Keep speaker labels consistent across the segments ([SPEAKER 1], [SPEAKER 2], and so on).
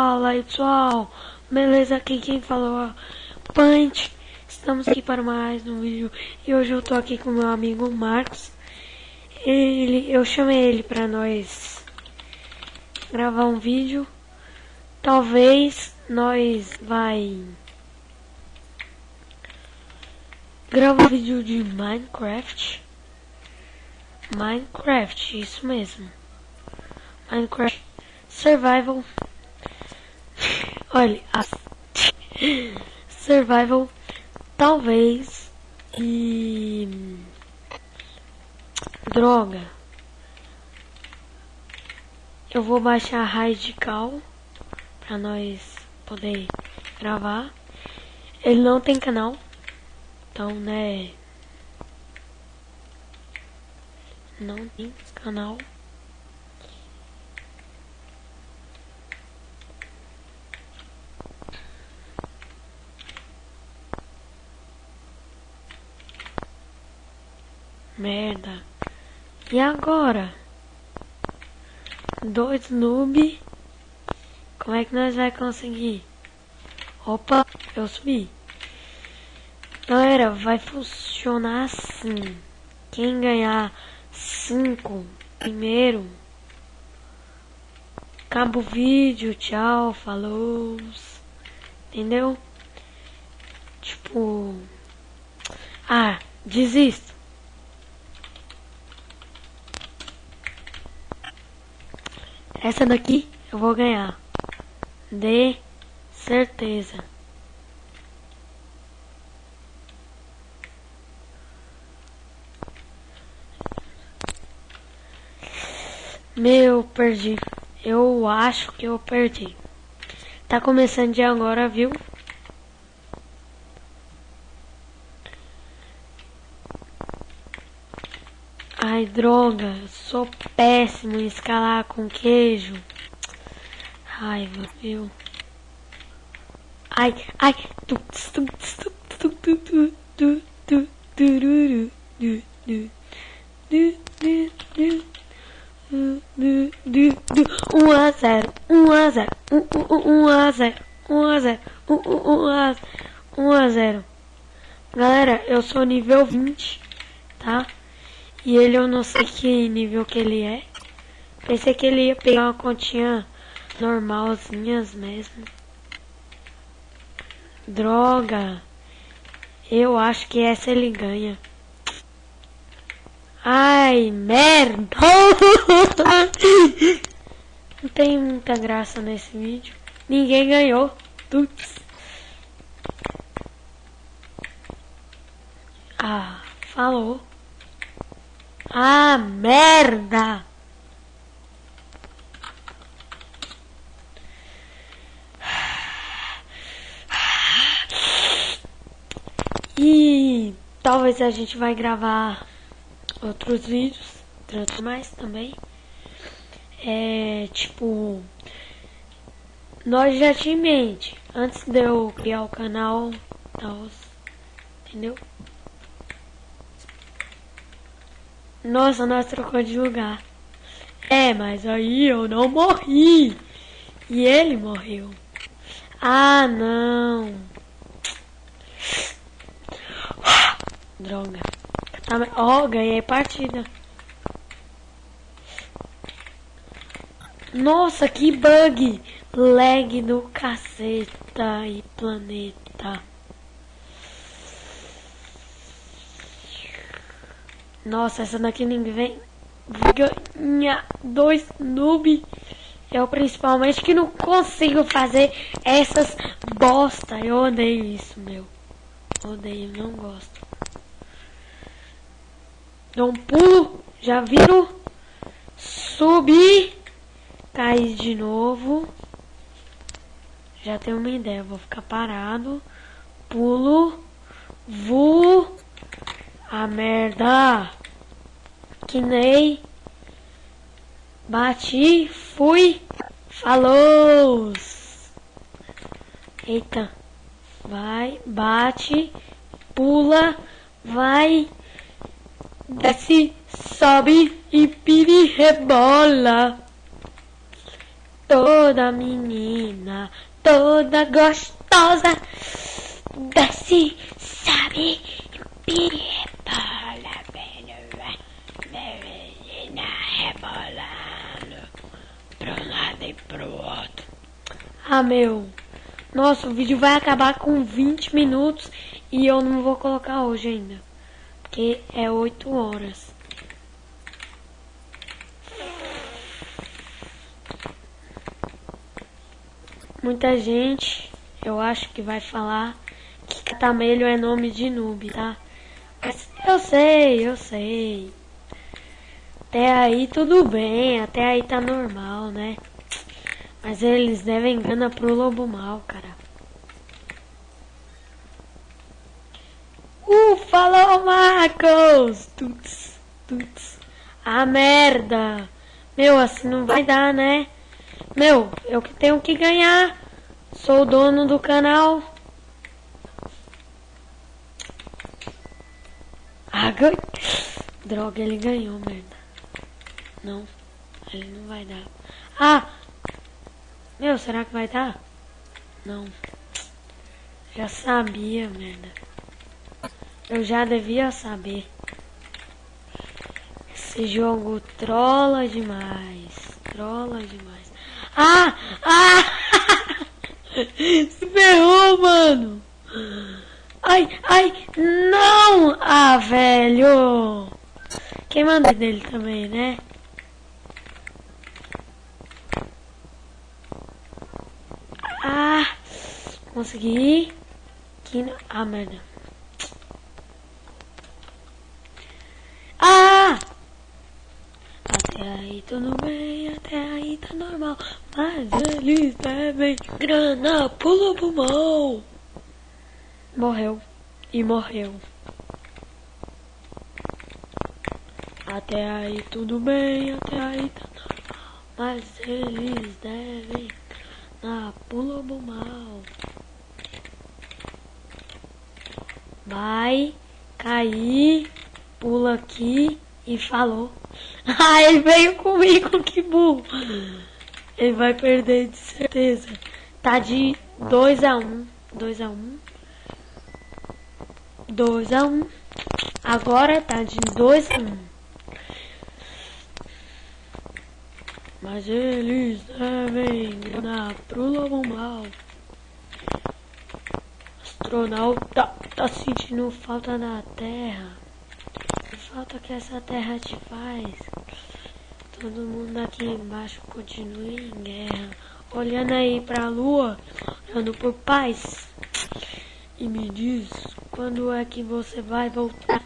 [SPEAKER 1] Fala aí pessoal, beleza? Aqui quem falou é o Punch. Estamos aqui para mais um vídeo e hoje eu tô aqui com meu amigo Marcos. Eu chamei ele para nós gravar um vídeo. Talvez nós vai gravar um vídeo de Minecraft. Isso mesmo. Minecraft Survival. Olha, Survival, talvez, e droga. Eu vou baixar Radical pra nós poder gravar. Ele não tem canal, então, né, não tem canal. Merda. E agora? 2 noob. Como é que nós vai conseguir? Opa, eu subi. Galera, vai funcionar assim. Quem ganhar 5 primeiro, acaba o vídeo, tchau, falou. Entendeu? Tipo, desisto. Essa daqui eu vou ganhar, de certeza. Meu, perdi. Eu acho que eu perdi. Tá começando de agora, viu? Ai, droga, sou péssimo em escalar com queijo. Raiva, viu? Ai. Um a zero. Galera, eu sou nível 20, tá? E ele, eu não sei que nível que ele é. Pensei que ele ia pegar uma continha normalzinhas mesmo. Droga. Eu acho que essa ele ganha. Ai, merda. Não tem muita graça nesse vídeo. Ninguém ganhou. Tuts. Falou. Merda! E talvez a gente vai gravar outros vídeos, mais também. Tipo, nós já tinha em mente, antes de eu criar o canal, tal, entendeu? Nossa, nós trocamos de lugar. Mas aí eu não morri. E ele morreu. Não. Droga. Ganhei partida. Nossa, que bug. Lag do caceta e planeta. Nossa, essa daqui ninguém ganha. 2 noob. Eu principalmente que não consigo fazer essas bosta. Eu odeio isso, meu. Odeio, não gosto. Dou um pulo. Já viram? Subi. Caí de novo. Já tenho uma ideia. Vou ficar parado. Pulo. Vou. Merda. Quinei. Bati. Fui. Falou. Eita. Vai. Bate. Pula. Vai. Desce. Sobe. E pire rebola. Toda menina, toda gostosa, desce, sabe, rebola, menina rebolando pro lado e pro outro. Ah, meu, nossa, o vídeo vai acabar com 20 minutos e eu não vou colocar hoje ainda, porque é 8 horas. Muita gente, eu acho que vai falar que Catamelho é nome de noob, tá? Mas eu sei. Até aí tudo bem, até aí tá normal, né? Mas eles devem grana pro lobo mal, cara. Falou, Marcos! Tuts. Ah, merda! Meu, assim não vai dar, né? Meu, eu que tenho que ganhar. Sou o dono do canal. Ah, droga, ele ganhou, merda. Não, ele não vai dar. Ah! Meu, será que vai dar? Não. Já sabia, merda. Eu já devia saber. Esse jogo trola demais. Ah! Se ferrou, mano! Ai! Não! Ah, velho! Quem manda dele também, né? Ah! Consegui. Ah, merda. Ah! Até aí tudo bem, até aí tá normal. Mas eles devem grana pro lobo mal. Morreu. Até aí tudo bem, até aí tá normal. Mas eles devem grana pro lobo mal. Vai cair, pula aqui e falou. Ah, ele veio comigo, que burro. Ele vai perder de certeza. Tá de 2-1. 2-1. Agora tá de 2-1. Mas eles devem ganhar pro lobo mal. Astronauta tá sentindo falta na Terra. Que falta que essa Terra te faz? Todo mundo aqui embaixo continua em guerra. Olhando aí pra Lua, olhando por paz. E me diz, quando é que você vai voltar?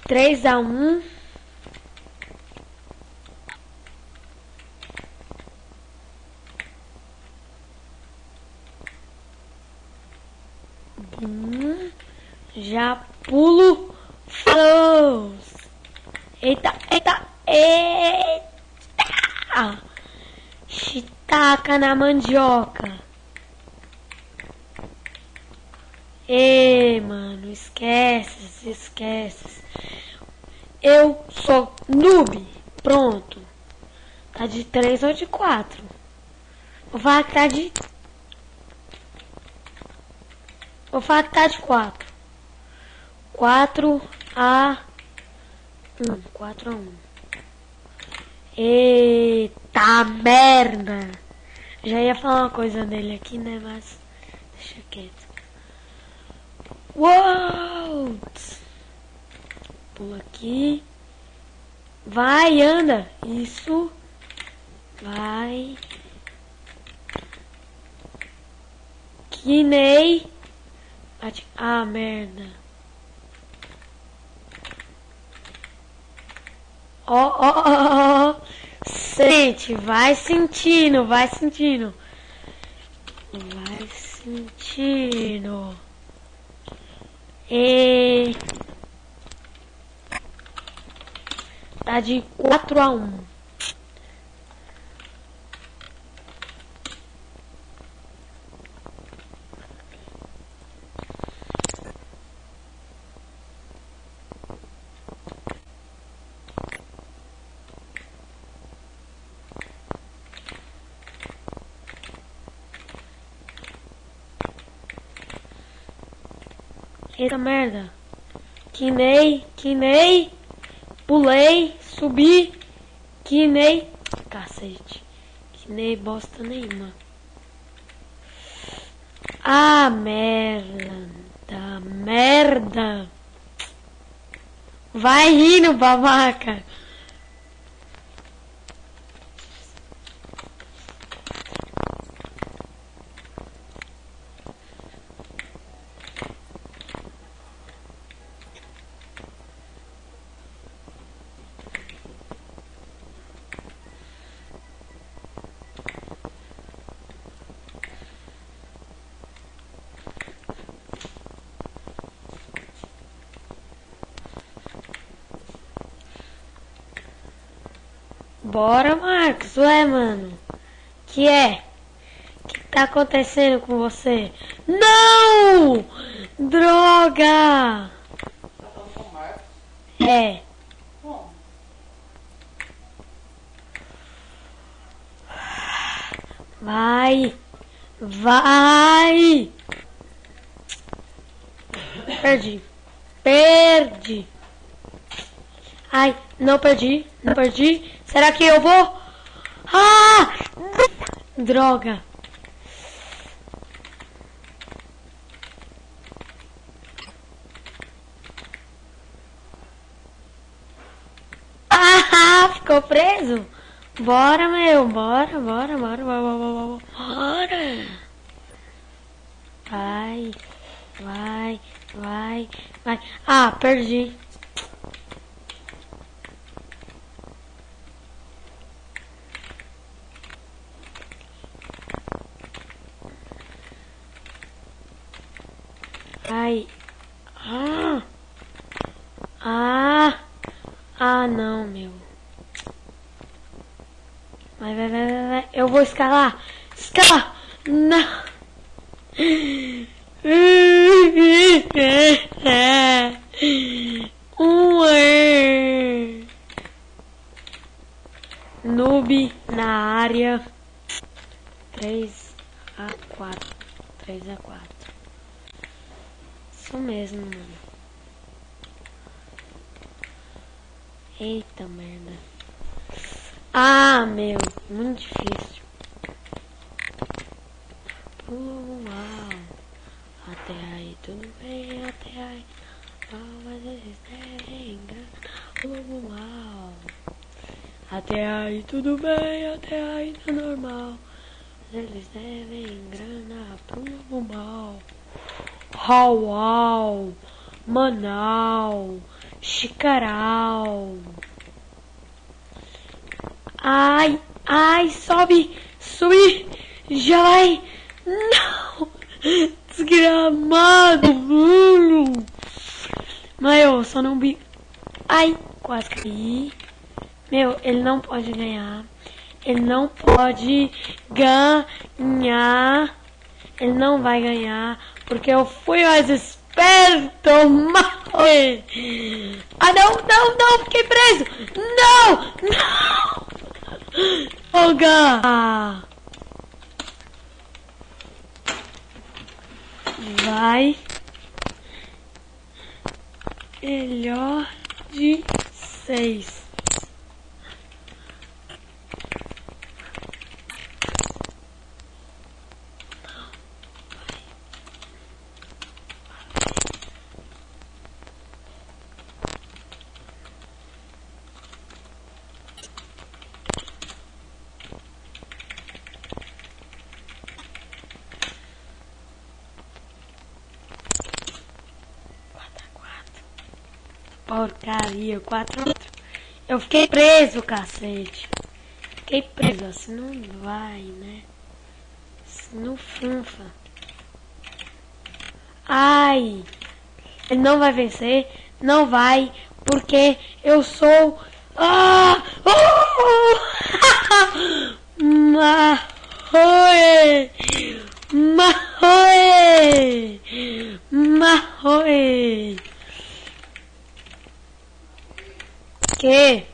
[SPEAKER 1] 3-1. Já pulo. Falou. Eita. Chitaca na mandioca. Ei, mano, esquece. Eu sou noob. Pronto. Tá de 3 ou de 4? Vou falar que tá de... Vou falar que tá de 4. 4-1. 4-1. Eita merda. Já ia falar uma coisa dele aqui, né? Mas deixa quieto. Uou! Pula aqui. Vai, anda. Isso. Vai. Quinei. Ah, merda. Ó. Sente, vai sentindo. E tá de 4-1. Eita merda. Quinei. Pulei. Subi. Quinei. Cacete. Quinei bosta nenhuma. Ah, merda. Vai rindo, babaca. Bora, Marcos. Ué, mano. Que é? O que tá acontecendo com você? Não! Droga!
[SPEAKER 2] Tá falando com o Marcos?
[SPEAKER 1] É.
[SPEAKER 2] Como?
[SPEAKER 1] Vai. Perdi. Ai, não perdi. Será que eu vou? Ah! Droga. Ah, ficou preso? Bora, meu. Bora. Vai. Ah, perdi. Ai. Ah, não, meu. Vai. Eu vou escalar. Não. Noob na área. 3-4. Isso mesmo, mano. Eita merda. Ah, meu. Muito difícil. Uau. Até aí tudo bem, até aí. Mas eles devem enganar. Uau. Até aí tudo bem, até aí tá normal. Mas eles devem enganar pro mal. Uau. Manau. Chicaral. Ai, sobe, já vai. Não, desgramado, mano. Mas eu só não vi. Ai, quase caí. Meu, ele não pode ganhar. Ele não pode ganhar. Ele não vai ganhar, porque eu fui mais esperto, mas... Ah, não, fiquei preso. Não. Droga. Vai. Melhor de 6. Porcaria, 4. Eu fiquei preso, cacete. Fiquei preso, assim não vai, né? Assim não funfa. Ai, ele não vai vencer, não vai, porque eu sou... Ah! Marroe! Que?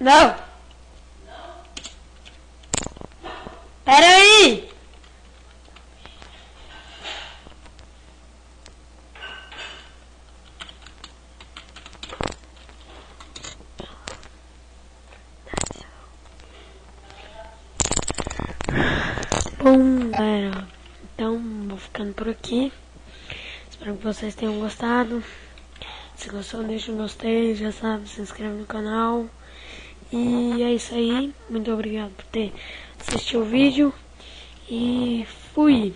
[SPEAKER 1] Não! Pera aí! por aqui. Espero que vocês tenham gostado. Se gostou, deixa um gostei, já sabe, se inscreve no canal. E é isso aí. Muito obrigado por ter assistido o vídeo. E fui!